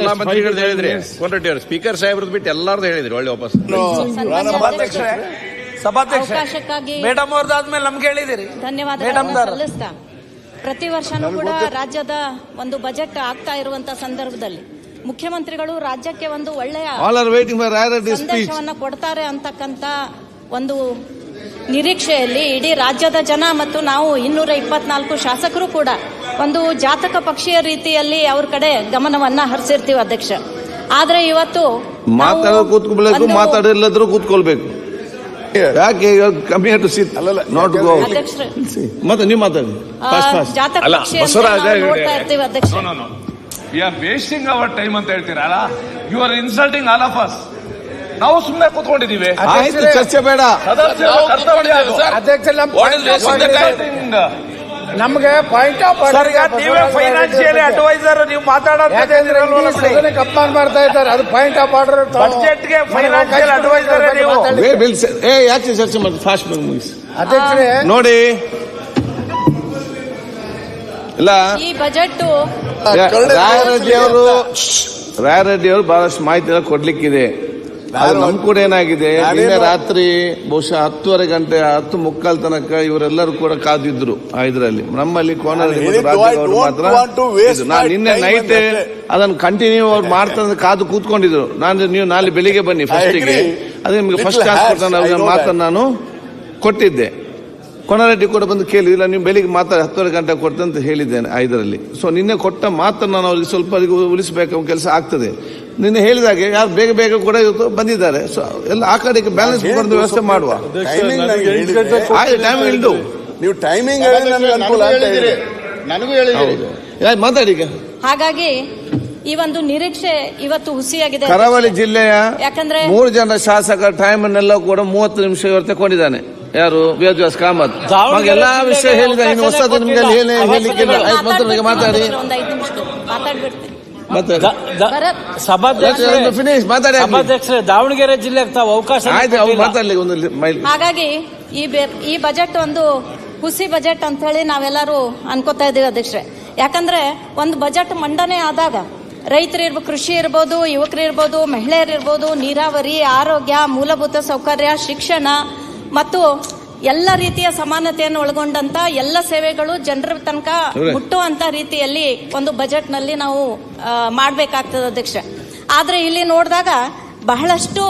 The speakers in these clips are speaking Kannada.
ಎಲ್ಲಾ ಮಂತ್ರಿಗಳದ್ದು ಹೇಳಿದ್ರಿ, ಕೋನರೆಡ್ಡಿ ಅವರು ಸ್ಪೀಕರ್ ಸಾಹೇಬ್ರದ್ದು ಬಿಟ್ಟು ಎಲ್ಲಾರ್ದು ಹೇಳಿದ್ರಿ ಒಳ್ಳೆ ವಾಪಸ್. ಸಭಾಧ್ಯಕ್ಷರಾಗಿ ಮೇಡಮ್ ಅವ್ರದ್ದಾದ್ಮೇಲೆ ನಮ್ಗೆ ಹೇಳಿದಿರಿ. ಧನ್ಯವಾದಗಳು ಸಲ್ಲಿಸ್ತಾ ಪ್ರತಿ ವರ್ಷನೂ ಕೂಡ ರಾಜ್ಯದ ಒಂದು ಬಜೆಟ್ ಆಗ್ತಾ ಇರುವಂತ ಸಂದರ್ಭದಲ್ಲಿ ಮುಖ್ಯಮಂತ್ರಿಗಳು ರಾಜ್ಯಕ್ಕೆ ಒಂದು ಒಳ್ಳೆಯ ಸಂದೇಶವನ್ನ ಕೊಡ್ತಾರೆ ಅಂತಕ್ಕಂತ ಒಂದು ನಿರೀಕ್ಷೆಯಲ್ಲಿ ಇಡೀ ರಾಜ್ಯದ ಜನ ಮತ್ತು ನಾವು 224 ಶಾಸಕರು ಕೂಡ ಒಂದು ಜಾತಕ ಪಕ್ಷಿಯ ರೀತಿಯಲ್ಲಿ ಅವ್ರ ಕಡೆ ಗಮನವನ್ನ ಹರಿಸಿರ್ತೀವಿ ಅಧ್ಯಕ್ಷ. ಆದ್ರೆ ಇವತ್ತು ಕೂತ್ಕೊಳ್ಬೇಕು, ಮಾತಾಡಿಲ್ಲದ್ರು ಕೂತ್ಕೊಳ್ಬೇಕು. ಯಾಕೆ ಕಮ್ಮಿ ನಾಟ್ ಗೋ ಮತ್ತೆ ನೀವು ಮಾತಾಡಿ ಜಾತಕ ಪಕ್ಷಿ ನೋಡ್ತಾ ಇರ್ತೀವಿ ಅಧ್ಯಕ್ಷ. We are wasting our time ಅಂತ ಹೇಳ್ತೀರಲ್ಲ, you are insulting all of us. ನಾವು ಸುಮ್ಮನೆ ಕೂತ್ಕೊಂಡಿದ್ದೀವಿ, ಚರ್ಚೆ ಬೇಡ. ನಮ್ಗೆ ಪಾಯಿಂಟ್ ಆಫ್ ನೀವೇ ಫೈನಾನ್ಷಿಯಲ್ ಅಡ್ವೈಸರ್, ನೀವು ಮಾತಾಡೋದು ಅಪಮಾನ ಮಾಡ್ತಾ ಇದ್ದಾರೆ. ಅದು ಪಾಯಿಂಟ್ ಆಫ್ ಆರ್ಡರ್. ಬಜೆಟ್ಗೆ ಫೈನಾನ್ಷಿಯಲ್ ಅಡ್ವೈಸರ್ ಯಾಕೆ ಚರ್ಚೆ ಮಾಡಿ ಫಾಸ್ಟ್ ಮುಗಿಸಿ ಅಧ್ಯಕ್ಷರೇ ನೋಡಿ. ಇಲ್ಲ ಈ ಬಜೆಟ್ ರಾಯರೆಡ್ಡಿ ಅವರು ಬಹಳಷ್ಟು ಮಾಹಿತಿ ಎಲ್ಲ ಕೊಡ್ಲಿಕ್ಕಿದೆ. ನಮ್ ಕೂಡ ಏನಾಗಿದೆ, ನಿನ್ನೆ ರಾತ್ರಿ ಬಹುಶಃ 10:30 ಗಂಟೆ 10:45 ತನಕ ಇವರೆಲ್ಲರೂ ಕೂಡ ಕಾದಿದ್ರು ಇದರಲ್ಲಿ. ನಮ್ಮಲ್ಲಿ ಕೋನರೆಡ್ಡಿ ಮಾತ್ರ ನಿನ್ನೆ ನೈಟ್ ಅದನ್ನು ಕಂಟಿನ್ಯೂ ಅವ್ರು ಮಾಡ್ತಾರೆ, ಕಾದು ಕೂತ್ಕೊಂಡಿದ್ರು. ನೀವು ನಾಳೆ ಬೆಳಿಗ್ಗೆ ಬನ್ನಿ ಫಸ್ಟಿಗೆ, ಅದೇ ನಿಮಗೆ ಫಸ್ಟ್ ಚಾನ್ಸ್ ಕೊಡ್ತಾನೆ ಮಾತನ್ನು ನಾನು ಕೊಟ್ಟಿದ್ದೆ. ಕೋನರೆಡ್ಡಿ ಕೂಡ ಬಂದು ಕೇಳಿಲ್ಲ, ನೀವು ಬೆಳಿಗ್ಗೆ ಮಾತಾಡಿ 10:30 ಗಂಟೆ ಕೊಡ್ತೇನೆ ಅಂತ ಹೇಳಿದ್ದೇನೆ ಇದರಲ್ಲಿ. ಸೊ ನಿನ್ನೆ ಕೊಟ್ಟ ಮಾತನ್ನು ನಾನು ಅವ್ರಿಗೆ ಸ್ವಲ್ಪ ಉಳಿಸಬೇಕು ಕೆಲಸ ಆಗ್ತದೆ. ನಿನ್ನೆ ಹೇಳಿದಾಗೆ ಯಾರು ಬೇಗ ಬೇಗ ಕೂಡ ಇವತ್ತು ಬಂದಿದ್ದಾರೆ. ಸೊ ಎಲ್ಲ ಆ ಕಡೆಗೆ ಬ್ಯಾಲೆನ್ಸ್ ಬಂದು ವ್ಯವಸ್ಥೆ ಮಾಡುವ. ಟೈಮ್ ಇಲ್ದು ನೀವು ಟೈಮಿಂಗ್ ನನಗೂ ಹೇಳಿದ್ರಿ, ಮಾತಾಡಿ. ಹಾಗಾಗಿ ಈ ಒಂದು ನಿರೀಕ್ಷೆ ಇವತ್ತು ಹುಸಿಯಾಗಿದೆ. ಕರಾವಳಿ ಜಿಲ್ಲೆಯ ಯಾಕಂದ್ರೆ 3 ಜನ ಶಾಸಕರ ಟೈಮ್ ಅನ್ನೆಲ್ಲ ಕೂಡ 30 ನಿಮಿಷ ಇವತ್ತು ತಗೊಂಡಿದ್ದಾನೆ. ಯಾರು? ವೇದವ್ಯಾಸ್ ಕಾಮತ್. ಎಲ್ಲಾ ವಿಷಯ ಹೇಳಿದ, ಇನ್ನು ಹೊಸದು ನಿಮ್ಗೆ ಹೇಳಲಿಕ್ಕಿಲ್ಲ. ಮಾತಾಡಿ ಸಭಾಧ್ಯಕ್ಷರೇ, ದಾವಣಗೆರೆ ಜಿಲ್ಲೆಗೆ ತಾವು ಅವಕಾಶ ಮಾತಾಡ್ಲಿಕ್ಕೆ. ಹಾಗಾಗಿ ಈ ಬಜೆಟ್ ಒಂದು ಹುಸಿ ಬಜೆಟ್ ಅಂತ ಹೇಳಿ ನಾವೆಲ್ಲರೂ ಅನ್ಕೋತಾ ಇದೀವಿ ಅಧ್ಯಕ್ಷರೇ. ಯಾಕಂದ್ರೆ ಒಂದು ಬಜೆಟ್ ಮಂಡನೆ ಆದಾಗ ರೈತರಿರ್ಬೋದು, ಕೃಷಿ ಇರ್ಬೋದು, ಯುವಕರು ಇರ್ಬೋದು, ಮಹಿಳೆಯರಿರ್ಬೋದು, ನೀರಾವರಿ, ಆರೋಗ್ಯ, ಮೂಲಭೂತ ಸೌಕರ್ಯ, ಶಿಕ್ಷಣ ಮತ್ತು ಎಲ್ಲ ರೀತಿಯ ಸಮಾನತೆಯನ್ನು ಒಳಗೊಂಡಂತ ಎಲ್ಲ ಸೇವೆಗಳು ಜನರ ತನಕ ಮುಟ್ಟುವಂತ ರೀತಿಯಲ್ಲಿ ಒಂದು ಬಜೆಟ್ ನಲ್ಲಿ ನಾವು ಮಾಡಬೇಕಾಗ್ತದೆ ಅಧ್ಯಕ್ಷ. ಆದ್ರೆ ಇಲ್ಲಿ ನೋಡಿದಾಗ ಬಹಳಷ್ಟು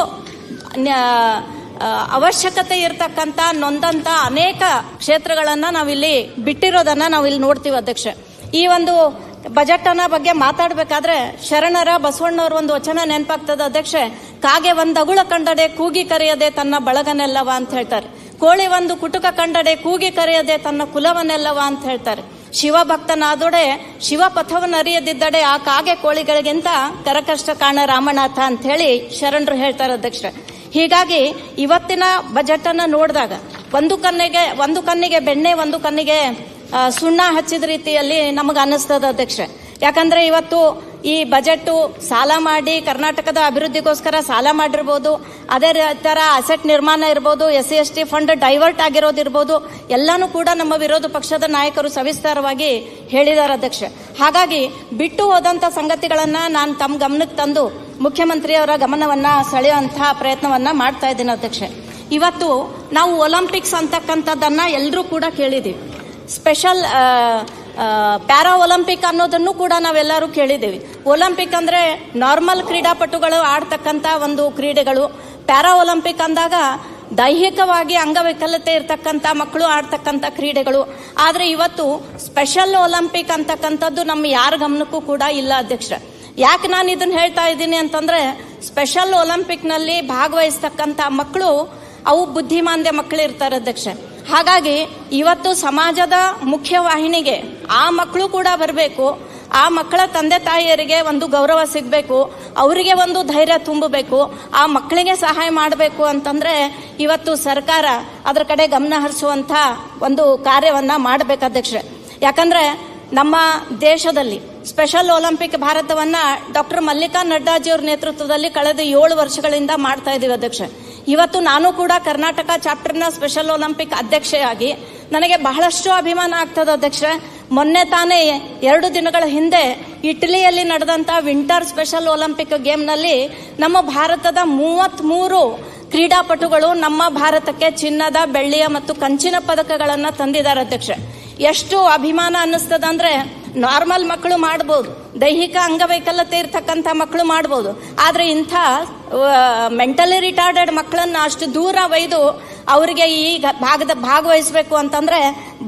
ಅವಶ್ಯಕತೆ ಇರತಕ್ಕಂತ ನೊಂದಂತ ಅನೇಕ ಕ್ಷೇತ್ರಗಳನ್ನ ನಾವಿಲ್ಲಿ ಬಿಟ್ಟಿರೋದನ್ನ ನಾವಿಲ್ಲಿ ನೋಡ್ತೀವಿ ಅಧ್ಯಕ್ಷ. ಈ ಒಂದು ಬಜೆಟ್ ಅನ್ನ ಬಗ್ಗೆ ಮಾತಾಡ್ಬೇಕಾದ್ರೆ ಶರಣರ ಬಸವಣ್ಣವ್ರ ಒಂದು ವಚನ ನೆನಪಾಗ್ತದೆ ಅಧ್ಯಕ್ಷ. ಕಾಗೆ ಒಂದು ಅಗುಳ ಕಂಡಡೆ ಕೂಗಿ ಕರೆಯದೆ ತನ್ನ ಬಳಗನೆಲ್ಲವ ಅಂತ ಹೇಳ್ತಾರೆ. ಕೋಳಿ ಒಂದು ಕುಟುಕ ಕಂಡಡೆ ಕೂಗಿ ಕರೆಯದೆ ತನ್ನ ಕುಲವನ್ನೆಲ್ಲವ ಅಂತ ಹೇಳ್ತಾರೆ. ಶಿವಭಕ್ತನಾದೊಡೆ ಶಿವ ಪಥವನ್ನು ಅರಿಯದಿದ್ದಡೆ ಆ ಕಾಗೆ ಕೋಳಿಗಳಿಗಿಂತ ಕರಕಷ್ಟ ಕಾಣ ರಾಮನಾಥ ಅಂತ ಹೇಳಿ ಶರಣರು ಹೇಳ್ತಾರೆ ಅಧ್ಯಕ್ಷ. ಹೀಗಾಗಿ ಇವತ್ತಿನ ಬಜೆಟ್ ಅನ್ನ ನೋಡಿದಾಗ ಒಂದು ಕಣ್ಣಿಗೆ ಬೆಣ್ಣೆ, ಒಂದು ಕಣ್ಣಿಗೆ ಸುಣ್ಣ ಹಚ್ಚಿದ ರೀತಿಯಲ್ಲಿ ನಮಗೆ ಅನ್ನಿಸ್ತದ ಅಧ್ಯಕ್ಷ. ಯಾಕಂದ್ರೆ ಇವತ್ತು ಈ ಬಜೆಟ್ ಸಾಲ ಮಾಡಿ ಕರ್ನಾಟಕದ ಅಭಿವೃದ್ಧಿಗೋಸ್ಕರ ಸಾಲ ಮಾಡಿರ್ಬೋದು, ಅದೇ ತರ ಅಸೆಟ್ ನಿರ್ಮಾಣ ಇರ್ಬೋದು, SC/ST ಫಂಡ್ ಡೈವರ್ಟ್ ಆಗಿರೋದಿರ್ಬೋದು, ಎಲ್ಲಾನು ಕೂಡ ನಮ್ಮ ವಿರೋಧ ಪಕ್ಷದ ನಾಯಕರು ಸವಿಸ್ತಾರವಾಗಿ ಹೇಳಿದ್ದಾರೆ ಅಧ್ಯಕ್ಷ. ಹಾಗಾಗಿ ಬಿಟ್ಟು ಹೋದಂತ ಸಂಗತಿಗಳನ್ನ ನಾನು ತಮ್ಮ ಗಮನಕ್ಕೆ ತಂದು ಮುಖ್ಯಮಂತ್ರಿಯವರ ಗಮನವನ್ನ ಸೆಳೆಯುವಂತಹ ಪ್ರಯತ್ನವನ್ನ ಮಾಡ್ತಾ ಇದ್ದೀನಿ ಅಧ್ಯಕ್ಷ. ಇವತ್ತು ನಾವು ಒಲಿಂಪಿಕ್ಸ್ ಅಂತಕ್ಕಂಥದ್ದನ್ನ ಎಲ್ಲರೂ ಕೂಡ ಕೇಳಿದೀವಿ. ಸ್ಪೆಷಲ್ ಪ್ಯಾರಾ ಒಲಿಂಪಿಕ್ ಅನ್ನೋದನ್ನು ಕೂಡ ನಾವೆಲ್ಲರೂ ಕೇಳಿದ್ದೀವಿ. ಒಲಿಂಪಿಕ್ ಅಂದ್ರೆ ನಾರ್ಮಲ್ ಕ್ರೀಡಾಪಟುಗಳು ಆಡ್ತಕ್ಕಂಥ ಒಂದು ಕ್ರೀಡೆಗಳು. ಪ್ಯಾರಾ ಒಲಿಂಪಿಕ್ ಅಂದಾಗ ದೈಹಿಕವಾಗಿ ಅಂಗವೈಕಲ್ಯತೆ ಇರತಕ್ಕಂಥ ಮಕ್ಕಳು ಆಡ್ತಕ್ಕಂಥ ಕ್ರೀಡೆಗಳು. ಆದ್ರೆ ಇವತ್ತು ಸ್ಪೆಷಲ್ ಒಲಿಂಪಿಕ್ ಅಂತಕ್ಕಂಥದ್ದು ನಮ್ಮ ಯಾರ ಗಮನಕ್ಕೂ ಕೂಡ ಇಲ್ಲ ಅಧ್ಯಕ್ಷ. ಯಾಕೆ ನಾನು ಇದನ್ನ ಹೇಳ್ತಾ ಇದ್ದೀನಿ ಅಂತಂದ್ರೆ, ಸ್ಪೆಷಲ್ ಒಲಿಂಪಿಕ್ ನಲ್ಲಿ ಭಾಗವಹಿಸ್ತಕ್ಕಂಥ ಮಕ್ಕಳು ಅವು ಬುದ್ಧಿಮಾಂದ್ಯ ಮಕ್ಕಳು ಇರ್ತಾರೆ ಅಧ್ಯಕ್ಷ. ಹಾಗಾಗಿ ಇವತ್ತು ಸಮಾಜದ ಮುಖ್ಯವಾಹಿನಿಗೆ ಆ ಮಕ್ಕಳು ಕೂಡ ಬರಬೇಕು. ಆ ಮಕ್ಕಳ ತಂದೆ ತಾಯಿಯರಿಗೆ ಒಂದು ಗೌರವ ಸಿಗಬೇಕು, ಅವರಿಗೆ ಒಂದು ಧೈರ್ಯ ತುಂಬಬೇಕು, ಆ ಮಕ್ಕಳಿಗೆ ಸಹಾಯ ಮಾಡಬೇಕು ಅಂತಂದ್ರೆ ಇವತ್ತು ಸರ್ಕಾರ ಅದರ ಕಡೆ ಗಮನ ಹರಿಸುವಂತ ಒಂದು ಕಾರ್ಯವನ್ನ ಮಾಡಬೇಕು ಅಧ್ಯಕ್ಷ. ಯಾಕಂದ್ರೆ ನಮ್ಮ ದೇಶದಲ್ಲಿ ಸ್ಪೆಷಲ್ ಒಲಿಂಪಿಕ್ ಭಾರತವನ್ನ ಡಾಕ್ಟರ್ ಮಲ್ಲಿಕಾ ನಡ್ಡಾಜಿಯವರ ನೇತೃತ್ವದಲ್ಲಿ ಕಳೆದ 7 ವರ್ಷಗಳಿಂದ ಮಾಡ್ತಾ ಇದೀವಿ ಅಧ್ಯಕ್ಷ. ಇವತ್ತು ನಾನು ಕೂಡ ಕರ್ನಾಟಕ ಚಾಪ್ಟರ್ನ ಸ್ಪೆಷಲ್ ಒಲಿಂಪಿಕ್ ಅಧ್ಯಕ್ಷೆಯಾಗಿ ನನಗೆ ಬಹಳಷ್ಟು ಅಭಿಮಾನ ಆಗ್ತದೆ ಅಧ್ಯಕ್ಷ. ಮೊನ್ನೆ ತಾನೇ 2 ದಿನಗಳ ಹಿಂದೆ ಇಟಲಿಯಲ್ಲಿ ನಡೆದಂತ ವಿಂಟರ್ ಸ್ಪೆಷಲ್ ಒಲಿಂಪಿಕ್ ಗೇಮ್ನಲ್ಲಿ ನಮ್ಮ ಭಾರತದ 33 ಕ್ರೀಡಾಪಟುಗಳು ನಮ್ಮ ಭಾರತಕ್ಕೆ ಚಿನ್ನದ, ಬೆಳ್ಳಿಯ ಮತ್ತು ಕಂಚಿನ ಪದಕಗಳನ್ನ ತಂದಿದ್ದಾರೆ ಅಧ್ಯಕ್ಷ. ಎಷ್ಟು ಅಭಿಮಾನ ಅನ್ನಿಸ್ತದಂದ್ರೆ, ನಾರ್ಮಲ್ ಮಕ್ಕಳು ಮಾಡಬಹುದು, ದೈಹಿಕ ಅಂಗವೈಕಲ್ಯತೆ ಇರ್ತಕ್ಕಂಥ ಮಕ್ಕಳು ಮಾಡಬಹುದು, ಆದ್ರೆ ಇಂಥ ಮೆಂಟಲಿ ರಿಟಾರ್ಡೆಡ್ ಮಕ್ಕಳನ್ನ ಅಷ್ಟು ದೂರ ಒಯ್ದು ಅವರಿಗೆ ಈ ಭಾಗವಹಿಸಬೇಕು ಅಂತಂದ್ರೆ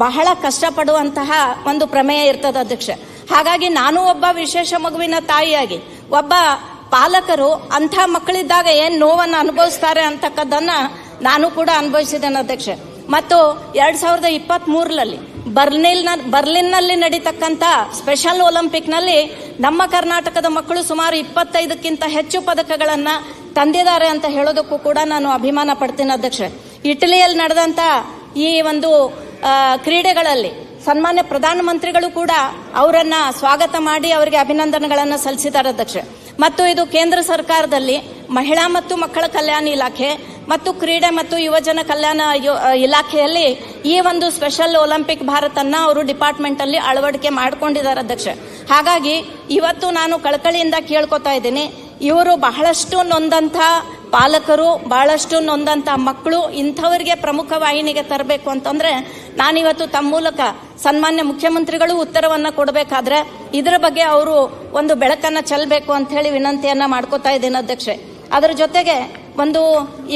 ಬಹಳ ಕಷ್ಟಪಡುವಂತಹ ಒಂದು ಪ್ರಮೇಯ ಇರ್ತದೆ ಅಧ್ಯಕ್ಷ. ಹಾಗಾಗಿ ನಾನು ಒಬ್ಬ ವಿಶೇಷ ಮಗುವಿನ ತಾಯಿಯಾಗಿ, ಒಬ್ಬ ಪಾಲಕರು ಅಂಥ ಮಕ್ಕಳಿದ್ದಾಗ ಏನ್ ನೋವನ್ನು ಅನುಭವಿಸ್ತಾರೆ ಅಂತಕ್ಕದ್ದನ್ನ ನಾನು ಕೂಡ ಅನುಭವಿಸಿದ್ದೇನೆ ಅಧ್ಯಕ್ಷ. ಮತ್ತು 2023ರಲ್ಲಿ ಬರ್ಲಿನ್ನಲ್ಲಿ ನಡೀತಕ್ಕಂಥ ಸ್ಪೆಷಲ್ ಒಲಿಂಪಿಕ್ನಲ್ಲಿ ನಮ್ಮ ಕರ್ನಾಟಕದ ಮಕ್ಕಳು ಸುಮಾರು 25ಕ್ಕಿಂತ ಹೆಚ್ಚು ಪದಕಗಳನ್ನ ತಂದಿದ್ದಾರೆ ಅಂತ ಹೇಳೋದಕ್ಕೂ ಕೂಡ ನಾನು ಅಭಿಮಾನ ಪಡ್ತೀನಿ ಅಧ್ಯಕ್ಷ. ಇಟಲಿಯಲ್ಲಿ ನಡೆದಂತ ಈ ಒಂದು ಕ್ರೀಡೆಗಳಲ್ಲಿ ಸನ್ಮಾನ್ಯ ಪ್ರಧಾನಮಂತ್ರಿಗಳು ಕೂಡ ಅವರನ್ನ ಸ್ವಾಗತ ಮಾಡಿ ಅವರಿಗೆ ಅಭಿನಂದನೆಗಳನ್ನು ಸಲ್ಲಿಸಿದ್ದಾರೆ ಅಧ್ಯಕ್ಷ. ಮತ್ತು ಇದು ಕೇಂದ್ರ ಸರ್ಕಾರದಲ್ಲಿ ಮಹಿಳಾ ಮತ್ತು ಮಕ್ಕಳ ಕಲ್ಯಾಣ ಇಲಾಖೆ ಮತ್ತು ಕ್ರೀಡೆ ಮತ್ತು ಯುವಜನ ಕಲ್ಯಾಣ ಇಲಾಖೆಯಲ್ಲಿ ಈ ಒಂದು ಸ್ಪೆಷಲ್ ಒಲಿಂಪಿಕ್ ಭಾರತನ್ನ ಅವರು ಡಿಪಾರ್ಟ್ಮೆಂಟ್ ಅಲ್ಲಿ ಅಳವಡಿಕೆ ಮಾಡಿಕೊಂಡಿದ್ದಾರೆ ಅಧ್ಯಕ್ಷ. ಹಾಗಾಗಿ ಇವತ್ತು ನಾನು ಕಳಕಳಿಯಿಂದ ಕೇಳ್ಕೊತಾ ಇದ್ದೀನಿ, ಇವರು ಬಹಳಷ್ಟು ನೊಂದಂತ ಪಾಲಕರು, ಬಹಳಷ್ಟು ನೊಂದಂತ ಮಕ್ಕಳು, ಇಂಥವರಿಗೆ ಪ್ರಮುಖ ವಾಹಿನಿಗೆ ತರಬೇಕು ಅಂತಂದ್ರೆ ನಾನಿವತ್ತು ತಮ್ಮ ಮೂಲಕ ಸನ್ಮಾನ್ಯ ಮುಖ್ಯಮಂತ್ರಿಗಳು ಉತ್ತರವನ್ನ ಕೊಡಬೇಕಾದ್ರೆ ಇದರ ಬಗ್ಗೆ ಅವರು ಒಂದು ಬೆಳಕನ್ನ ಚೆಲ್ಲಬೇಕು ಅಂತ ಹೇಳಿ ವಿನಂತಿಯನ್ನ ಮಾಡ್ಕೋತಾ ಇದ್ದೀನಿ ಅಧ್ಯಕ್ಷೆ. ಅದರ ಜೊತೆಗೆ ಒಂದು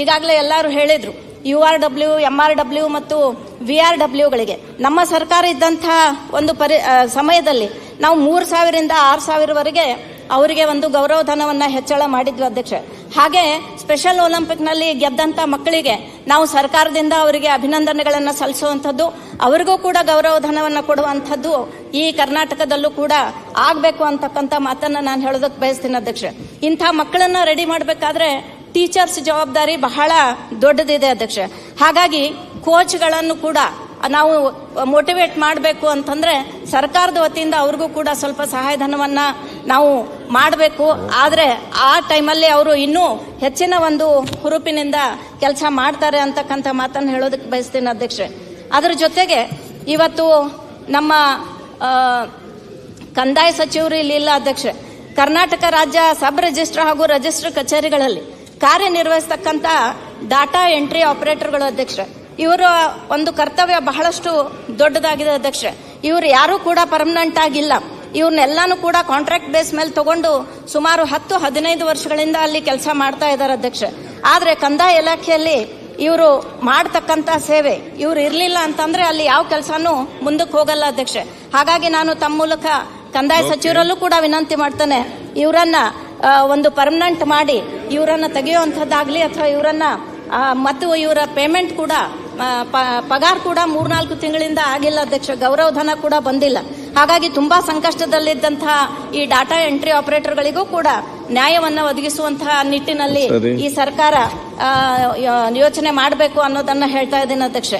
ಈಗಾಗಲೇ ಎಲ್ಲರೂ ಹೇಳಿದ್ರು, URW, MRW ಮತ್ತು VRWಗಳಿಗೆ ನಮ್ಮ ಸರ್ಕಾರ ಇದ್ದಂಥ ಒಂದು ಸಮಯದಲ್ಲಿ ನಾವು 3,000ರಿಂದ 6,000ವರೆಗೆ ಅವರಿಗೆ ಒಂದು ಗೌರವಧನವನ್ನ ಹೆಚ್ಚಳ ಮಾಡಿದ್ವಿ ಅಧ್ಯಕ್ಷ. ಹಾಗೆ ಸ್ಪೆಷಲ್ ಒಲಿಂಪಿಕ್ನಲ್ಲಿ ಗೆದ್ದಂತ ಮಕ್ಕಳಿಗೆ ನಾವು ಸರ್ಕಾರದಿಂದ ಅವರಿಗೆ ಅಭಿನಂದನೆಗಳನ್ನು ಸಲ್ಲಿಸುವಂಥದ್ದು, ಅವರಿಗೂ ಕೂಡ ಗೌರವಧನವನ್ನು ಕೊಡುವಂಥದ್ದು ಈ ಕರ್ನಾಟಕದಲ್ಲೂ ಕೂಡ ಆಗಬೇಕು ಅಂತಕ್ಕಂಥ ಮಾತನ್ನ ನಾನು ಹೇಳೋದಕ್ಕೆ ಬಯಸ್ತೀನಿ ಅಧ್ಯಕ್ಷ. ಇಂಥ ಮಕ್ಕಳನ್ನ ರೆಡಿ ಮಾಡಬೇಕಾದ್ರೆ ಟೀಚರ್ಸ್ ಜವಾಬ್ದಾರಿ ಬಹಳ ದೊಡ್ಡದಿದೆ ಅಧ್ಯಕ್ಷ. ಹಾಗಾಗಿ ಕೋಚ್ಗಳನ್ನು ಕೂಡ ನಾವು ಮೋಟಿವೇಟ್ ಮಾಡಬೇಕು ಅಂತಂದ್ರೆ ಸರ್ಕಾರದ ವತಿಯಿಂದ ಅವ್ರಿಗೂ ಕೂಡ ಸ್ವಲ್ಪ ಸಹಾಯಧನವನ್ನ ನಾವು ಮಾಡಬೇಕು. ಆದ್ರೆ ಆ ಟೈಮಲ್ಲಿ ಅವರು ಇನ್ನೂ ಹೆಚ್ಚಿನ ಒಂದು ಹುರುಪಿನಿಂದ ಕೆಲಸ ಮಾಡ್ತಾರೆ ಅಂತಕ್ಕಂಥ ಮಾತನ್ನು ಹೇಳೋದಕ್ಕೆ ಬಯಸ್ತೀನಿ ಅಧ್ಯಕ್ಷೆ. ಅದರ ಜೊತೆಗೆ ಇವತ್ತು ನಮ್ಮ ಕಂದಾಯ ಸಚಿವರು ಇಲ್ಲಿ ಇಲ್ಲ ಅಧ್ಯಕ್ಷೆ. ಕರ್ನಾಟಕ ರಾಜ್ಯ ಸಬ್ ರಿಜಿಸ್ಟ್ರಾರ್ ಹಾಗೂ ರಿಜಿಸ್ಟ್ರಾರ್ ಕಚೇರಿಗಳಲ್ಲಿ ಕಾರ್ಯನಿರ್ವಹಿಸತಕ್ಕಂಥ ಡಾಟಾ ಎಂಟ್ರಿ ಆಪರೇಟರ್ಗಳು ಅಧ್ಯಕ್ಷ, ಇವರ ಒಂದು ಕರ್ತವ್ಯ ಬಹಳಷ್ಟು ದೊಡ್ಡದಾಗಿದೆ ಅಧ್ಯಕ್ಷ. ಇವರು ಯಾರು ಕೂಡ ಪರ್ಮನೆಂಟ್ ಆಗಿಲ್ಲ, ಇವ್ರನ್ನೆಲ್ಲಾನು ಕೂಡ ಕಾಂಟ್ರಾಕ್ಟ್ ಬೇಸ್ ಮೇಲೆ ತಗೊಂಡು ಸುಮಾರು 10-15 ವರ್ಷಗಳಿಂದ ಅಲ್ಲಿ ಕೆಲಸ ಮಾಡ್ತಾ ಇದ್ದಾರೆ ಅಧ್ಯಕ್ಷ. ಆದ್ರೆ ಕಂದಾಯ ಇಲಾಖೆಯಲ್ಲಿ ಇವರು ಮಾಡತಕ್ಕಂತ ಸೇವೆ ಇವ್ರು ಇರ್ಲಿಲ್ಲ ಅಂತಂದ್ರೆ ಅಲ್ಲಿ ಯಾವ ಕೆಲಸನೂ ಮುಂದಕ್ಕೆ ಹೋಗಲ್ಲ ಅಧ್ಯಕ್ಷ. ಹಾಗಾಗಿ ನಾನು ತಮ್ಮ ಮೂಲಕ ಕಂದಾಯ ಸಚಿವರಲ್ಲೂ ಕೂಡ ವಿನಂತಿ ಮಾಡ್ತೇನೆ, ಇವರನ್ನ ಒಂದು ಪರ್ಮನೆಂಟ್ ಮಾಡಿ ಇವರನ್ನ ತೆಗೆಯುವಂಥದ್ದಾಗ್ಲಿ ಅಥವಾ ಇವರನ್ನ ಮತ್ತು ಇವರ ಪೇಮೆಂಟ್ ಕೂಡ ಪಗಾರ ಕೂಡ 3-4 ತಿಂಗಳಿಂದ ಆಗಿಲ್ಲ ಅಧ್ಯಕ್ಷ, ಗೌರವಧನ ಕೂಡ ಬಂದಿಲ್ಲ. ಹಾಗಾಗಿ ತುಂಬಾ ಸಂಕಷ್ಟದಲ್ಲಿದ್ದಂತಹ ಈ ಡಾಟಾ ಎಂಟ್ರಿ ಆಪರೇಟರ್ಗಳಿಗೂ ಕೂಡ ನ್ಯಾಯವನ್ನ ಒದಗಿಸುವಂತಹ ನಿಟ್ಟಿನಲ್ಲಿ ಈ ಸರ್ಕಾರ ಯೋಚನೆ ಮಾಡಬೇಕು ಅನ್ನೋದನ್ನ ಹೇಳ್ತಾ ಇದ್ದೀನಿ ಅಧ್ಯಕ್ಷ.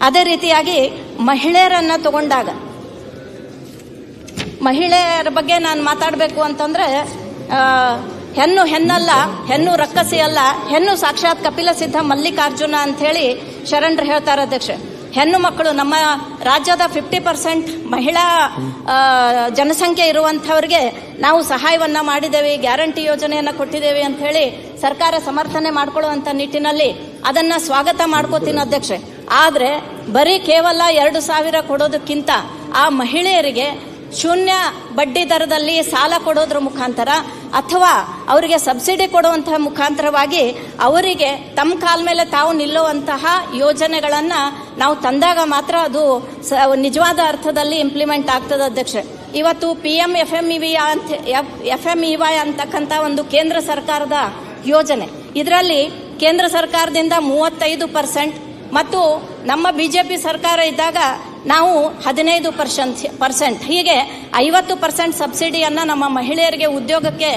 ಅದೇ ರೀತಿಯಾಗಿ ಮಹಿಳೆಯರನ್ನ ತಗೊಂಡಾಗ ಮಹಿಳೆಯರ ಬಗ್ಗೆ ನಾನು ಮಾತಾಡಬೇಕು ಅಂತಂದ್ರೆ ಹೆಣ್ಣು ಹೆಣ್ಣಲ್ಲ, ಹೆಣ್ಣು ರಕ್ಕಸಿ ಅಲ್ಲ, ಹೆಣ್ಣು ಸಾಕ್ಷಾತ್ ಕಪಿಲ ಸಿದ್ಧ ಮಲ್ಲಿಕಾರ್ಜುನ ಅಂತ ಹೇಳಿ ಶರಣರು ಹೇಳ್ತಾರೆ ಅಧ್ಯಕ್ಷ. ಹೆಣ್ಣು ಮಕ್ಕಳು ನಮ್ಮ ರಾಜ್ಯದ 50% ಮಹಿಳಾ ಜನಸಂಖ್ಯೆ ಇರುವಂತವರಿಗೆ ನಾವು ಸಹಾಯವನ್ನ ಮಾಡಿದ್ದೇವೆ, ಗ್ಯಾರಂಟಿ ಯೋಜನೆಯನ್ನ ಕೊಟ್ಟಿದ್ದೇವೆ ಅಂತ ಹೇಳಿ ಸರ್ಕಾರ ಸಮರ್ಥನೆ ಮಾಡ್ಕೊಳ್ಳುವಂತ ನಿಟ್ಟಿನಲ್ಲಿ ಅದನ್ನ ಸ್ವಾಗತ ಮಾಡ್ಕೋತೀನಿ ಅಧ್ಯಕ್ಷ. ಆದ್ರೆ ಬರೀ ಕೇವಲ 2,000 ಕೊಡೋದಕ್ಕಿಂತ ಆ ಮಹಿಳೆಯರಿಗೆ ಶೂನ್ಯ ಬಡ್ಡಿ ದರದಲ್ಲಿ ಸಾಲ ಕೊಡೋದ್ರ ಮುಖಾಂತರ ಅಥವಾ ಅವರಿಗೆ ಸಬ್ಸಿಡಿ ಕೊಡುವಂತಹ ಮುಖಾಂತರವಾಗಿ ಅವರಿಗೆ ತಮ್ಮ ಕಾಲ ಮೇಲೆ ತಾವು ನಿಲ್ಲುವಂತಹ ಯೋಜನೆಗಳನ್ನ ನಾವು ತಂದಾಗ ಮಾತ್ರ ಅದು ನಿಜವಾದ ಅರ್ಥದಲ್ಲಿ ಇಂಪ್ಲಿಮೆಂಟ್ ಆಗ್ತದೆ ಅಧ್ಯಕ್ಷ. ಇವತ್ತು FMEY ಅಂತಕ್ಕಂಥ ಒಂದು ಕೇಂದ್ರ ಸರ್ಕಾರದ ಯೋಜನೆ, ಇದರಲ್ಲಿ ಕೇಂದ್ರ ಸರ್ಕಾರದಿಂದ 35% ಮತ್ತು ನಮ್ಮ ಬಿಜೆಪಿ ಸರ್ಕಾರ ಇದ್ದಾಗ ನಾವು 15%, ಹೀಗೆ 50% ಸಬ್ಸಿಡಿಯನ್ನ ನಮ್ಮ ಮಹಿಳೆಯರಿಗೆ ಉದ್ಯೋಗಕ್ಕೆ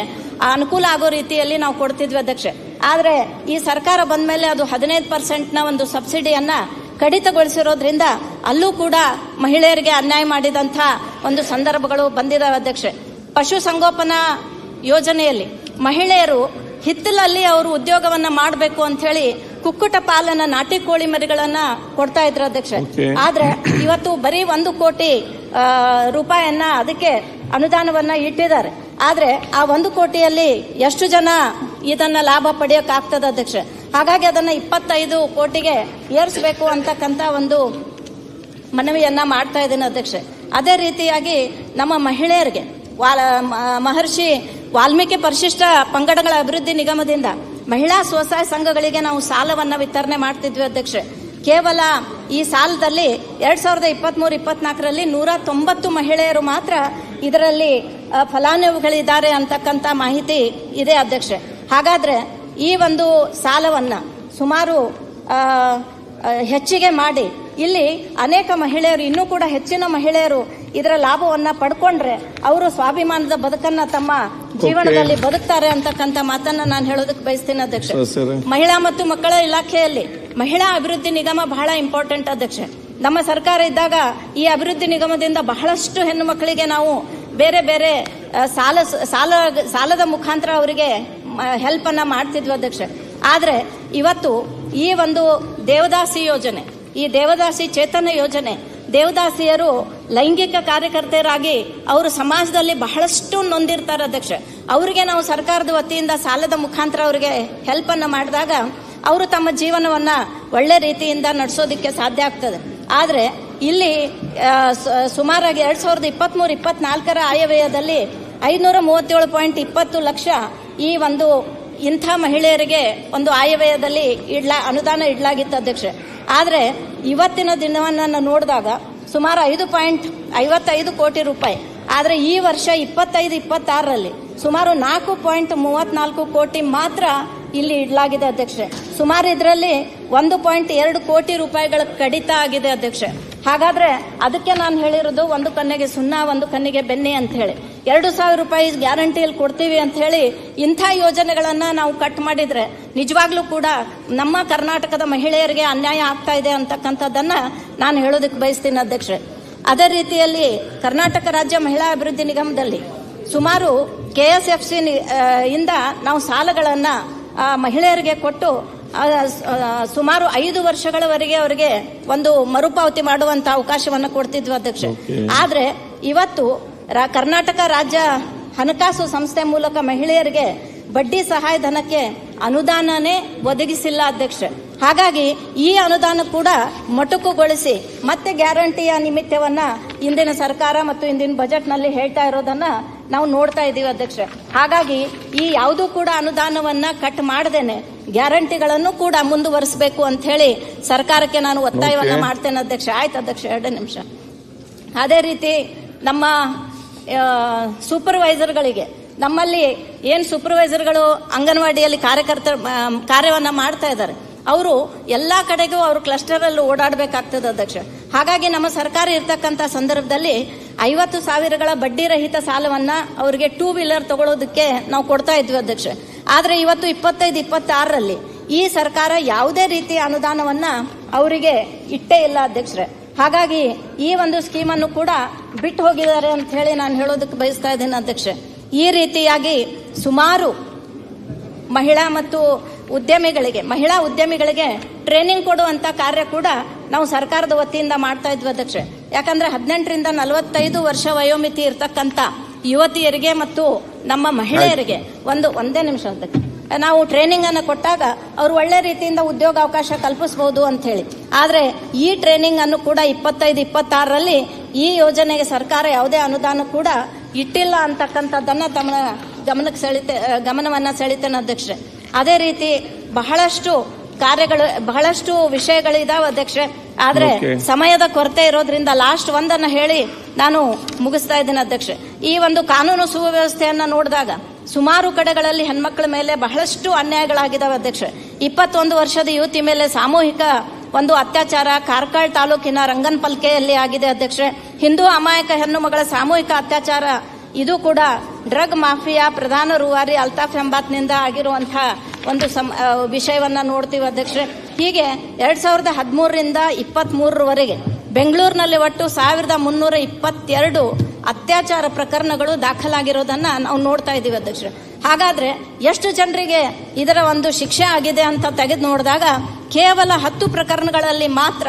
ಅನುಕೂಲ ಆಗೋ ರೀತಿಯಲ್ಲಿ ನಾವು ಕೊಡ್ತಿದ್ವಿ ಅಧ್ಯಕ್ಷ. ಆದ್ರೆ ಈ ಸರ್ಕಾರ ಬಂದ ಮೇಲೆ ಅದು 15% ಒಂದು ಸಬ್ಸಿಡಿಯನ್ನ ಕಡಿತಗೊಳಿಸಿರೋದ್ರಿಂದ ಅಲ್ಲೂ ಕೂಡ ಮಹಿಳೆಯರಿಗೆ ಅನ್ಯಾಯ ಮಾಡಿದಂಥ ಒಂದು ಸಂದರ್ಭಗಳು ಬಂದಿದ್ದಾವೆ ಅಧ್ಯಕ್ಷ. ಪಶು ಸಂಗೋಪನಾ ಯೋಜನೆಯಲ್ಲಿ ಮಹಿಳೆಯರು ಹಿತ್ತಲಲ್ಲಿ ಅವರು ಉದ್ಯೋಗವನ್ನ ಮಾಡಬೇಕು ಅಂತ ಹೇಳಿ ಕುಕ್ಕುಟ ಪಾಲನ ನಾಟಿ ಕೋಳಿ ಮರಿಗಳನ್ನ ಕೊಡ್ತಾ ಇದ್ರು ಅಧ್ಯಕ್ಷ. ಆದ್ರೆ ಇವತ್ತು ಬರೀ 1 ಕೋಟಿ ರೂಪಾಯಿಯನ್ನ ಅದಕ್ಕೆ ಅನುದಾನವನ್ನ ಇಟ್ಟಿದ್ದಾರೆ. ಆದ್ರೆ ಆ 1 ಕೋಟಿಯಲ್ಲಿ ಎಷ್ಟು ಜನ ಇದನ್ನ ಲಾಭ ಪಡೆಯೋಕ್ಕಾಗ್ತದೆ ಅಧ್ಯಕ್ಷ? ಹಾಗಾಗಿ ಅದನ್ನ 25 ಕೋಟಿಗೆ ಏರಿಸಬೇಕು ಅಂತಕ್ಕಂಥ ಒಂದು ಮನವಿಯನ್ನ ಮಾಡ್ತಾ ಇದ್ದೀನಿ ಅಧ್ಯಕ್ಷ. ಅದೇ ರೀತಿಯಾಗಿ ನಮ್ಮ ಮಹಿಳೆಯರಿಗೆ ಮಹರ್ಷಿ ವಾಲ್ಮೀಕಿ ಪರಿಶಿಷ್ಟ ಪಂಗಡಗಳ ಅಭಿವೃದ್ಧಿ ನಿಗಮದಿಂದ ಮಹಿಳಾ ಸ್ವಸಹಾಯ ಸಂಘಗಳಿಗೆ ನಾವು ಸಾಲವನ್ನ ವಿತರಣೆ ಮಾಡ್ತಿದ್ವಿ ಅಧ್ಯಕ್ಷ. ಕೇವಲ ಈ ಸಾಲದಲ್ಲಿ 2023-24ರಲ್ಲಿ 190 ಮಹಿಳೆಯರು ಮಾತ್ರ ಇದರಲ್ಲಿ ಫಲಾನುಭವಿಗಳಿದ್ದಾರೆ ಅಂತಕ್ಕಂಥ ಮಾಹಿತಿ ಇದೆ ಅಧ್ಯಕ್ಷ. ಹಾಗಾದ್ರೆ ಈ ಒಂದು ಸಾಲವನ್ನ ಸುಮಾರು ಹೆಚ್ಚಿಗೆ ಮಾಡಿ ಇಲ್ಲಿ ಅನೇಕ ಮಹಿಳೆಯರು, ಇನ್ನೂ ಕೂಡ ಹೆಚ್ಚಿನ ಮಹಿಳೆಯರು ಇದರ ಲಾಭವನ್ನ ಪಡ್ಕೊಂಡ್ರೆ ಅವರು ಸ್ವಾಭಿಮಾನದ ಬದುಕನ್ನ ತಮ್ಮ ಜೀವನದಲ್ಲಿ ಬದುಕ್ತಾರೆ ಅಂತಕ್ಕಂಥ ಮಾತನ್ನ ನಾನು ಹೇಳೋದಕ್ಕೆ ಬಯಸ್ತೀನಿ ಅಧ್ಯಕ್ಷ. ಮಹಿಳಾ ಮತ್ತು ಮಕ್ಕಳ ಇಲಾಖೆಯಲ್ಲಿ ಮಹಿಳಾ ಅಭಿವೃದ್ಧಿ ನಿಗಮ ಬಹಳ ಇಂಪಾರ್ಟೆಂಟ್ ಅಧ್ಯಕ್ಷ. ನಮ್ಮ ಸರ್ಕಾರ ಇದ್ದಾಗ ಈ ಅಭಿವೃದ್ಧಿ ನಿಗಮದಿಂದ ಬಹಳಷ್ಟು ಹೆಣ್ಣು ಮಕ್ಕಳಿಗೆ ನಾವು ಬೇರೆ ಬೇರೆ ಸಾಲದ ಮುಖಾಂತರ ಅವರಿಗೆ ಹೆಲ್ಪ್ ಅನ್ನ ಮಾಡ್ತಿದ್ವಿ ಅಧ್ಯಕ್ಷ. ಆದ್ರೆ ಇವತ್ತು ಈ ಒಂದು ದೇವದಾಸಿ ಯೋಜನೆ, ಈ ದೇವದಾಸಿ ಚೇತನ ಯೋಜನೆ, ದೇವದಾಸಿಯರು ಲೈಂಗಿಕ ಕಾರ್ಯಕರ್ತೆಯರಾಗಿ ಅವರು ಸಮಾಜದಲ್ಲಿ ಬಹಳಷ್ಟು ನೊಂದಿರ್ತಾರೆ ಅಧ್ಯಕ್ಷ. ಅವರಿಗೆ ನಾವು ಸರ್ಕಾರದ ವತಿಯಿಂದ ಸಾಲದ ಮುಖಾಂತರ ಅವರಿಗೆ ಹೆಲ್ಪ್ ಅನ್ನ ಮಾಡಿದಾಗ ಅವರು ತಮ್ಮ ಜೀವನವನ್ನ ಒಳ್ಳೆ ರೀತಿಯಿಂದ ನಡೆಸೋದಿಕ್ಕೆ ಸಾಧ್ಯ ಆಗ್ತದೆ. ಆದ್ರೆ ಇಲ್ಲಿ ಸುಮಾರಾಗಿ 2023-24ರ ಆಯವ್ಯಯದಲ್ಲಿ 537.20 ಲಕ್ಷ ಈ ಒಂದು ಇಂಥ ಮಹಿಳೆಯರಿಗೆ ಒಂದು ಆಯವ್ಯಯದಲ್ಲಿ ಅನುದಾನ ಇಡಲಾಗಿತ್ತು ಅಧ್ಯಕ್ಷ. ಆದ್ರೆ ಇವತ್ತಿನ ದಿನವನ್ನ ನೋಡಿದಾಗ ಸುಮಾರು 5.55 ಕೋಟಿ ರೂಪಾಯಿ. ಆದ್ರೆ ಈ ವರ್ಷ 25-26ರಲ್ಲಿ ಸುಮಾರು 4.34 ಕೋಟಿ ಮಾತ್ರ ಇಲ್ಲಿ ಇಡಲಾಗಿದೆ ಅಧ್ಯಕ್ಷ. ಸುಮಾರು ಇದರಲ್ಲಿ 1.2 ಕೋಟಿ ರೂಪಾಯಿಗಳ ಕಡಿತ ಆಗಿದೆ ಅಧ್ಯಕ್ಷ. ಹಾಗಾದ್ರೆ ಅದಕ್ಕೆ ನಾನು ಹೇಳಿರೋದು 1 ಕಣ್ಣಿಗೆ ಸುಣ್ಣ 1 ಕಣ್ಣಿಗೆ ಬೆಣ್ಣೆ ಅಂತ ಹೇಳಿ 2,000 ರೂಪಾಯಿ ಗ್ಯಾರಂಟಿಯಲ್ಲಿ ಕೊಡ್ತೀವಿ ಅಂತ ಹೇಳಿ ಇಂಥ ಯೋಜನೆಗಳನ್ನ ನಾವು ಕಟ್ ಮಾಡಿದ್ರೆ ನಿಜವಾಗ್ಲೂ ಕೂಡ ನಮ್ಮ ಕರ್ನಾಟಕದ ಮಹಿಳೆಯರಿಗೆ ಅನ್ಯಾಯ ಆಗ್ತಾ ಇದೆ ಅಂತಕ್ಕಂಥದ್ದನ್ನ ನಾನು ಹೇಳೋದಕ್ಕೆ ಬಯಸ್ತೀನಿ ಅಧ್ಯಕ್ಷ. ಅದೇ ರೀತಿಯಲ್ಲಿ ಕರ್ನಾಟಕ ರಾಜ್ಯ ಮಹಿಳಾ ಅಭಿವೃದ್ಧಿ ನಿಗಮದಲ್ಲಿ ಸುಮಾರು KSFC ಇಂದ ನಾವು ಸಾಲಗಳನ್ನ ಮಹಿಳೆಯರಿಗೆ ಕೊಟ್ಟು ಸುಮಾರು 5 ವರ್ಷಗಳವರೆಗೆ ಅವರಿಗೆ ಒಂದು ಮರುಪಾವತಿ ಮಾಡುವಂತ ಅವಕಾಶವನ್ನು ಕೊಡ್ತಿದ್ವಿ ಅಧ್ಯಕ್ಷ. ಆದ್ರೆ ಇವತ್ತು ಕರ್ನಾಟಕ ರಾಜ್ಯ ಹಣಕಾಸು ಸಂಸ್ಥೆ ಮೂಲಕ ಮಹಿಳೆಯರಿಗೆ ಬಡ್ಡಿ ಸಹಾಯಧನಕ್ಕೆ ಅನುದಾನನೇ ಒದಗಿಸಿಲ್ಲ ಅಧ್ಯಕ್ಷ. ಹಾಗಾಗಿ ಈ ಅನುದಾನ ಕೂಡ ಮೊಟಕುಗೊಳಿಸಿ ಮತ್ತೆ ಗ್ಯಾರಂಟಿಯ ನಿಮಿತ್ತವನ್ನ ಇಂದಿನ ಸರ್ಕಾರ ಮತ್ತು ಇಂದಿನ ಬಜೆಟ್ ನಲ್ಲಿ ಹೇಳ್ತಾ ಇರೋದನ್ನ ನಾವು ನೋಡ್ತಾ ಇದ್ದೀವಿ ಅಧ್ಯಕ್ಷ. ಹಾಗಾಗಿ ಈ ಯಾವುದೂ ಕೂಡ ಅನುದಾನವನ್ನ ಕಟ್ ಮಾಡದೇನೆ ಗ್ಯಾರಂಟಿಗಳನ್ನು ಕೂಡ ಮುಂದುವರಿಸಬೇಕು ಅಂತ ಹೇಳಿ ಸರ್ಕಾರಕ್ಕೆ ನಾನು ಒತ್ತಾಯವನ್ನ ಮಾಡ್ತೇನೆ ಅಧ್ಯಕ್ಷ. ಆಯ್ತು ಅಧ್ಯಕ್ಷ, 2 ನಿಮಿಷ. ಅದೇ ರೀತಿ ನಮ್ಮ ಸೂಪರ್ವೈಸರ್ಗಳಿಗೆ, ನಮ್ಮಲ್ಲಿ ಏನ್ ಸೂಪರ್ವೈಸರ್ಗಳು ಅಂಗನವಾಡಿಯಲ್ಲಿ ಕಾರ್ಯವನ್ನ ಮಾಡ್ತಾ ಇದ್ದಾರೆ, ಅವರು ಎಲ್ಲಾ ಕಡೆಗೂ ಅವರು ಕ್ಲಸ್ಟರ್ ಅಲ್ಲಿ ಓಡಾಡಬೇಕಾಗ್ತದೆ ಅಧ್ಯಕ್ಷ. ಹಾಗಾಗಿ ನಮ್ಮ ಸರ್ಕಾರ ಇರ್ತಕ್ಕಂಥ ಸಂದರ್ಭದಲ್ಲಿ 50,000 ಬಡ್ಡಿ ರಹಿತ ಸಾಲವನ್ನ ಅವರಿಗೆ 2 ವೀಲರ್ ತಗೊಳ್ಳೋದಕ್ಕೆ ನಾವು ಕೊಡ್ತಾ ಇದ್ವಿ ಅಧ್ಯಕ್ಷ. ಆದ್ರೆ ಇವತ್ತು 25-26ರಲ್ಲಿ ಈ ಸರ್ಕಾರ ಯಾವುದೇ ರೀತಿಯ ಅನುದಾನವನ್ನ ಅವರಿಗೆ ಇಟ್ಟೇ ಇಲ್ಲ ಅಧ್ಯಕ್ಷರೇ. ಹಾಗಾಗಿ ಈ ಒಂದು ಸ್ಕೀಮ್ ಅನ್ನು ಕೂಡ ಬಿಟ್ಟು ಹೋಗಿದ್ದಾರೆ ಅಂತ ಹೇಳಿ ನಾನು ಹೇಳೋದಕ್ಕೆ ಬಯಸ್ತಾ ಇದ್ದೇನೆ ಅಧ್ಯಕ್ಷ. ಈ ರೀತಿಯಾಗಿ ಸುಮಾರು ಮಹಿಳಾ ಉದ್ಯಮಿಗಳಿಗೆ ಟ್ರೈನಿಂಗ್ ಕೊಡುವಂತ ಕಾರ್ಯ ಕೂಡ ನಾವು ಸರ್ಕಾರದ ವತಿಯಿಂದ ಮಾಡ್ತಾ ಇದ್ವಿ ಅಧ್ಯಕ್ಷ. ಯಾಕಂದ್ರೆ 18ರಿಂದ 45 ವರ್ಷ ವಯೋಮಿತಿ ಇರತಕ್ಕಂತ ಯುವತಿಯರಿಗೆ ಮತ್ತು ನಮ್ಮ ಮಹಿಳೆಯರಿಗೆ ಒಂದೇ ನಿಮಿಷ ಅಂತ ನಾವು ಟ್ರೈನಿಂಗ್ ಅನ್ನು ಕೊಟ್ಟಾಗ ಅವರು ಒಳ್ಳೆ ರೀತಿಯಿಂದ ಉದ್ಯೋಗಾವಕಾಶ ಕಲ್ಪಿಸಬಹುದು ಅಂತ ಹೇಳಿ. ಆದ್ರೆ ಈ ಟ್ರೈನಿಂಗ್ ಅನ್ನು ಕೂಡ 25-26ರಲ್ಲಿ ಈ ಯೋಜನೆಗೆ ಸರ್ಕಾರ ಯಾವುದೇ ಅನುದಾನ ಕೂಡ ಇಟ್ಟಿಲ್ಲ ಅಂತಕ್ಕಂಥದ್ದನ್ನ ತಮ್ಮ ಗಮನವನ್ನ ಸೆಳಿತೇನೆ ಅಧ್ಯಕ್ಷ. ಅದೇ ರೀತಿ ಬಹಳಷ್ಟು ವಿಷಯಗಳಿದಾವೆ ಅಧ್ಯಕ್ಷ. ಆದ್ರೆ ಸಮಯದ ಕೊರತೆ ಇರೋದ್ರಿಂದ ಲಾಸ್ಟ್ ಒಂದನ್ನ ಹೇಳಿ ನಾನು ಮುಗಿಸ್ತಾ ಇದ್ದೇನೆ ಅಧ್ಯಕ್ಷ. ಈ ಒಂದು ಕಾನೂನು ಸುವ್ಯವಸ್ಥೆಯನ್ನ ನೋಡಿದಾಗ ಸುಮಾರು ಕಡೆಗಳಲ್ಲಿ ಹೆಣ್ಮಕ್ಳ ಮೇಲೆ ಬಹಳಷ್ಟು ಅನ್ಯಾಯಗಳಾಗಿದ್ದಾವೆ ಅಧ್ಯಕ್ಷ. 21 ವರ್ಷದ ಯುವತಿ ಮೇಲೆ ಸಾಮೂಹಿಕ ಒಂದು ಅತ್ಯಾಚಾರ ಕಾರ್ಕಳ ತಾಲೂಕಿನ ರಂಗನಪಲ್ಕೆಯಲ್ಲಿ ಆಗಿದೆ ಅಧ್ಯಕ್ಷ. ಹಿಂದೂ ಅಮಾಯಕ ಹೆಣ್ಣು ಮಗಳ ಸಾಮೂಹಿಕ ಅತ್ಯಾಚಾರ, ಇದು ಕೂಡ ಡ್ರಗ್ ಮಾಫಿಯಾ ಪ್ರಧಾನ ರೂವಾರಿ ಅಲ್ತಾಫ್ ಎಂಬಾತ್ನಿಂದ ಆಗಿರುವಂತಹ ಒಂದು ವಿಷಯವನ್ನ ನೋಡ್ತೀವಿ ಅಧ್ಯಕ್ಷ. ಹೀಗೆ 2013ರಿಂದ 23ರವರೆಗೆ ಬೆಂಗಳೂರಿನಲ್ಲಿ ಒಟ್ಟು 1322 ಅತ್ಯಾಚಾರ ಪ್ರಕರಣಗಳು ದಾಖಲಾಗಿರೋದನ್ನ ನಾವು ನೋಡ್ತಾ ಇದ್ದೀವಿ ಅಧ್ಯಕ್ಷ. ಹಾಗಾದ್ರೆ ಎಷ್ಟು ಜನರಿಗೆ ಇದರ ಒಂದು ಶಿಕ್ಷೆ ಆಗಿದೆ ಅಂತ ತೆಗೆದು ನೋಡಿದಾಗ ಕೇವಲ 10 ಪ್ರಕರಣಗಳಲ್ಲಿ ಮಾತ್ರ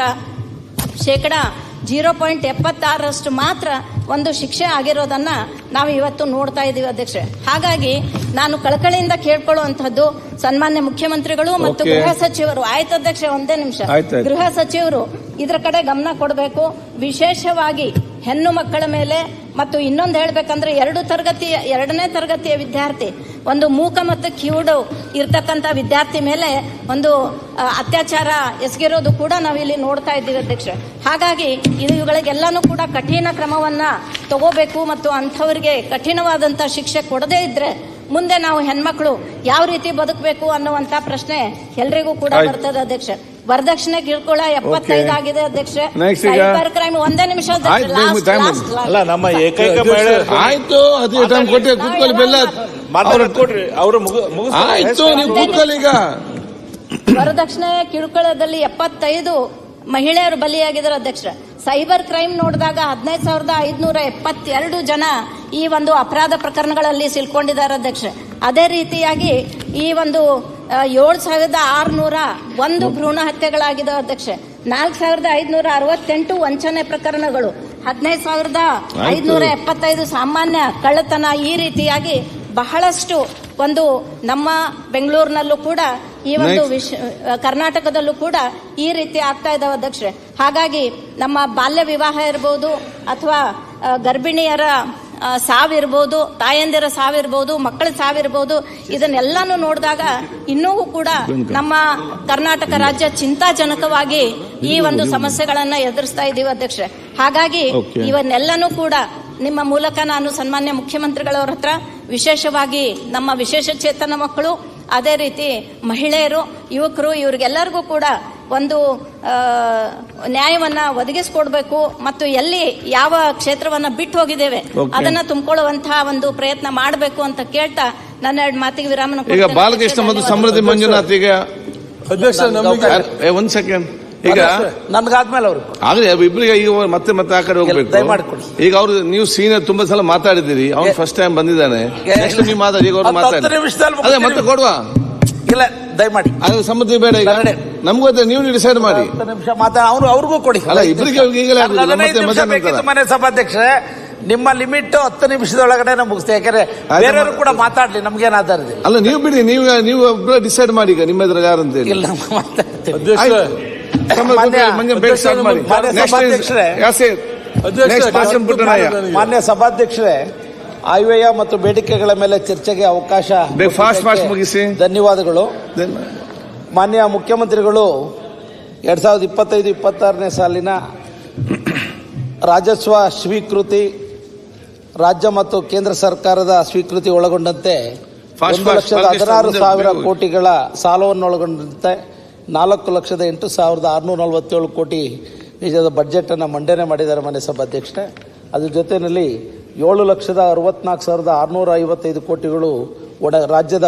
0.76 ಮಾತ್ರ ಒಂದು ಶಿಕ್ಷೆ ಆಗಿರೋದನ್ನ ನಾವು ಇವತ್ತು ನೋಡ್ತಾ ಇದ್ದೀವಿ ಅಧ್ಯಕ್ಷೆ. ಹಾಗಾಗಿ ನಾನು ಕಳಕಳಿಯಿಂದ ಕೇಳ್ಕೊಳ್ಳುವಂತಹದ್ದು ಸನ್ಮಾನ್ಯ ಮುಖ್ಯಮಂತ್ರಿಗಳು ಮತ್ತು ಗೃಹ ಸಚಿವರು, ಆಯ್ತು ಅಧ್ಯಕ್ಷೆ ಒಂದೇ ನಿಮಿಷ, ಗೃಹ ಸಚಿವರು ಇದರ ಕಡೆ ಗಮನ ಕೊಡಬೇಕು. ವಿಶೇಷವಾಗಿ ಹೆಣ್ಣು ಮಕ್ಕಳ ಮೇಲೆ ಮತ್ತು ಇನ್ನೊಂದು ಹೇಳ್ಬೇಕಂದ್ರೆ 2ನೇ ತರಗತಿಯ ವಿದ್ಯಾರ್ಥಿ, ಒಂದು ಮೂಕ ಮತ್ತು ಕಿವುಡು ಇರ್ತಕ್ಕಂಥ ವಿದ್ಯಾರ್ಥಿ ಮೇಲೆ ಒಂದು ಅತ್ಯಾಚಾರ ಎಸಗಿರೋದು ಕೂಡ ನಾವಿಲ್ಲಿ ನೋಡ್ತಾ ಇದ್ದೀವಿ ಅಧ್ಯಕ್ಷ. ಹಾಗಾಗಿ ಇವುಗಳಿಗೆಲ್ಲಾನು ಕೂಡ ಕಠಿಣ ಕ್ರಮವನ್ನ ತಗೋಬೇಕು ಮತ್ತು ಅಂಥವರಿಗೆ ಕಠಿಣವಾದಂತ ಶಿಕ್ಷೆ ಕೊಡದೇ ಇದ್ರೆ ಮುಂದೆ ನಾವು ಹೆಣ್ಮಕ್ಳು ಯಾವ ರೀತಿ ಬದುಕಬೇಕು ಅನ್ನುವಂತ ಪ್ರಶ್ನೆ ಎಲ್ರಿಗೂ ಕೂಡ ಬರ್ತದೆ ಅಧ್ಯಕ್ಷ. ವರದಕ್ಷಿಣೆ ಕಿರುಕುಳ 75 ಆಗಿದೆ ಅಧ್ಯಕ್ಷ. ಸೈಬರ್ ಕ್ರೈಮ್ ಒಂದೇ ನಿಮಿಷ ಅಲ್ಲ, ನಮ್ಮ ಏಕೈಕ ಮಹಿಳೆ ಆಯ್ತು, ಅದು ಟೈಮ್ ಕೊಟ್ಟೆ ಕೂತ್ಕೊಳ್ಳಿ, ಬೆಲ್ಲ ಕೊಡ್ರಿ ಅವರು ಆಯ್ತು, ನೀವು ಕೂತ್ಕೊಳ್ಳಿ. ಈಗ ವರದಕ್ಷಿಣೆ ಕಿರುಕುಳದಲ್ಲಿ 75 ಮಹಿಳೆಯರು ಬಲಿಯಾಗಿದ್ದಾರೆ ಅಧ್ಯಕ್ಷ. ಸೈಬರ್ ಕ್ರೈಮ್ ನೋಡಿದಾಗ 15,572 ಜನ ಈ ಒಂದು ಅಪರಾಧ ಪ್ರಕರಣಗಳಲ್ಲಿ ಸಿಲ್ಕೊಂಡಿದ್ದಾರೆ ಅಧ್ಯಕ್ಷ. ಅದೇ ರೀತಿಯಾಗಿ ಈ ಒಂದು 7,601 ಭ್ರೂಣ ಹತ್ಯೆಗಳಾಗಿದೆ ಅಧ್ಯಕ್ಷ. 4,568 ವಂಚನೆ ಪ್ರಕರಣಗಳು, 15,575 ಸಾಮಾನ್ಯ ಕಳ್ಳತನ. ಈ ರೀತಿಯಾಗಿ ಬಹಳಷ್ಟು ಒಂದು ನಮ್ಮ ಬೆಂಗಳೂರಿನಲ್ಲೂ ಕೂಡ ಈ ಒಂದು ಕರ್ನಾಟಕದಲ್ಲೂ ಕೂಡ ಈ ರೀತಿ ಆಗ್ತಾ ಇದಾವೆ ಅಧ್ಯಕ್ಷ. ಹಾಗಾಗಿ ನಮ್ಮ ಬಾಲ್ಯ ವಿವಾಹ ಇರಬಹುದು ಅಥವಾ ಗರ್ಭಿಣಿಯರ ಸಾವಿರ್ಬೋದು, ತಾಯಂದಿರ ಸಾವಿರ್ಬೋದು, ಮಕ್ಕಳ ಸಾವಿರ್ಬೋದು, ಇದನ್ನೆಲ್ಲಾನು ನೋಡಿದಾಗ ಇನ್ನೂ ಕೂಡ ನಮ್ಮ ಕರ್ನಾಟಕ ರಾಜ್ಯ ಚಿಂತಾಜನಕವಾಗಿ ಈ ಒಂದು ಸಮಸ್ಯೆಗಳನ್ನ ಎದುರಿಸ್ತಾ ಇದ್ದೀವಿ ಅಧ್ಯಕ್ಷ. ಹಾಗಾಗಿ ಇವನ್ನೆಲ್ಲನೂ ಕೂಡ ನಿಮ್ಮ ಮೂಲಕ ನಾನು ಸನ್ಮಾನ್ಯ ಮುಖ್ಯಮಂತ್ರಿಗಳವರ ಹತ್ರ, ವಿಶೇಷವಾಗಿ ನಮ್ಮ ವಿಶೇಷ ಚೇತನ ಮಕ್ಕಳು, ಅದೇ ರೀತಿ ಮಹಿಳೆಯರು, ಯುವಕರು, ಇವರಿಗೆಲ್ಲರಿಗೂ ಕೂಡ ಒಂದು ನ್ಯಾಯವನ್ನ ಒದಗಿಸಿಕೊಡ್ಬೇಕು ಮತ್ತು ಎಲ್ಲಿ ಯಾವ ಕ್ಷೇತ್ರವನ್ನ ಬಿಟ್ಟು ಹೋಗಿದ್ದೇವೆ ಅದನ್ನ ತುಂಬಿಕೊಳ್ಳುವಂತಹ ಒಂದು ಪ್ರಯತ್ನ ಮಾಡಬೇಕು ಅಂತ ಕೇಳ್ತಾ ನನ್ನ 2 ಮಾತಿಗೆ ವಿರಾಮ. ಈಗ ಬಾಲಕೃಷ್ಣ ಮತ್ತು ಸಮೃದ್ಧಿ ಮಂಜುನಾಥ್ ಈಗ ಒಂದ್ ಸೆಕೆಂಡ್, ಈಗ ನನ್ಗಾದ್ಮೇಲೆ ಅವರು ಆದ್ರೆ ಇಬ್ಬರಿಗೆ ಈಗ ಮತ್ತೆ ಆ ಕಡೆ ಹೋಗ್ಬೇಕು. ಈಗ ಅವ್ರು ನೀವು ಸೀನಿಯರ್ ತುಂಬಾ ಸಲ ಮಾತಾಡಿದ್ದೀರಿ, ಅವ್ನು ಫಸ್ಟ್ ಟೈಮ್ ಬಂದಿದ್ದಾನೆ, ನೆಕ್ಸ್ಟ್ ನೀವು ಮಾತಾಡಿ. ಈಗ ಅವ್ರು ಮಾತಾಡಿ, ಅದೇ ಮತ್ತೆ ಕೊಡುವ ಇಲ್ಲ, ದಯಮಾಡಿ ಅದು ಸಮೃದ್ಧಿ ಬೇಡ. ಈಗ ನಮ್ಗೂ ನೀವು ಡಿಸೈಡ್ ಮಾಡಿ, ನಿಮಿಷ ಮಾತಾಡ, ಅವ್ರಿಗೂ ಕೊಡಿ. ಅಲ್ಲ, ಇಬ್ಬರಿಗೆ ಈಗಲೇ ಮನೆ ಸಭಾಧ್ಯಕ್ಷರೇ, ನಿಮ್ಮ ಲಿಮಿಟ್ 10 ನಿಮಿಷದೊಳಗಡೆ ಮುಗಿಸ್ತೆ, ಯಾಕಂದ್ರೆ ಬೇರೆಯವರು ಕೂಡ ಮಾತಾಡ್ಲಿ, ನಮ್ಗೇನ್ ಆಧಾರ ಇದೆ. ಅಲ್ಲ, ನೀವು ಬಿಡಿ, ನೀವು ಒಬ್ಬರು ಡಿಸೈಡ್ ಮಾಡಿ ಈಗ ನಿಮ್ಮ ಎದುರು ಯಾರಂತ ಹೇಳಿ. ಇಲ್ಲ, ಮಾತಾಡ್ತೀವಿ. ಮಾನ್ಯ ಸಭಾಧ್ಯಕ್ಷರೇ, ಆಯವ್ಯಯ ಮತ್ತು ಬೇಡಿಕೆಗಳ ಮೇಲೆ ಚರ್ಚೆಗೆ ಅವಕಾಶ ಮುಗಿಸಿ. ಧನ್ಯವಾದಗಳು. ಮಾನ್ಯ ಮುಖ್ಯಮಂತ್ರಿಗಳು 2025-26ನೇ ಸಾಲಿನ ರಾಜಸ್ವ ಸ್ವೀಕೃತಿ, ರಾಜ್ಯ ಮತ್ತು ಕೇಂದ್ರ ಸರ್ಕಾರದ ಸ್ವೀಕೃತಿ ಒಳಗೊಂಡಂತೆ 1,16,000 ಕೋಟಿಗಳ ಸಾಲವನ್ನೊಳಗೊಂಡಂತೆ 4,08,647 ಕೋಟಿ ನಿಜದ ಬಜೆಟ್ ಅನ್ನು ಮಂಡನೆ ಮಾಡಿದ್ದಾರೆ ಮಾನ್ಯ ಸಭಾಧ್ಯಕ್ಷರೇ. ಅದ್ರ ಜೊತೆಯಲ್ಲಿ 7,64,655 ಕೋಟಿಗಳು ರಾಜ್ಯದ